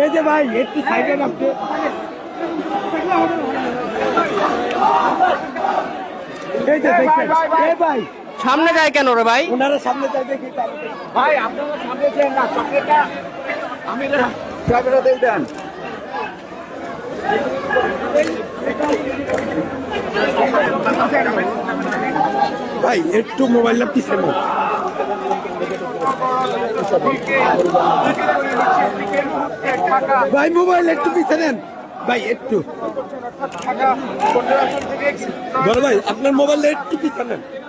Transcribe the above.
এই যে ভাই একটু সাইডে রাখতে ভাই সামনে যায় কেন রে ভাই? ওনারা সামনে যায় দেখি ভাই আপনারা সামনে যান না চকলেটটা আমি ক্যামেরা দিয়ে দেন ভাই একটু মোবাইলটা পিছনে ভাই মোবাইল একটু পিছনে নেন ভাই একটু বড় ভাই আপনার মোবাইলটা একটু পিছনে নেন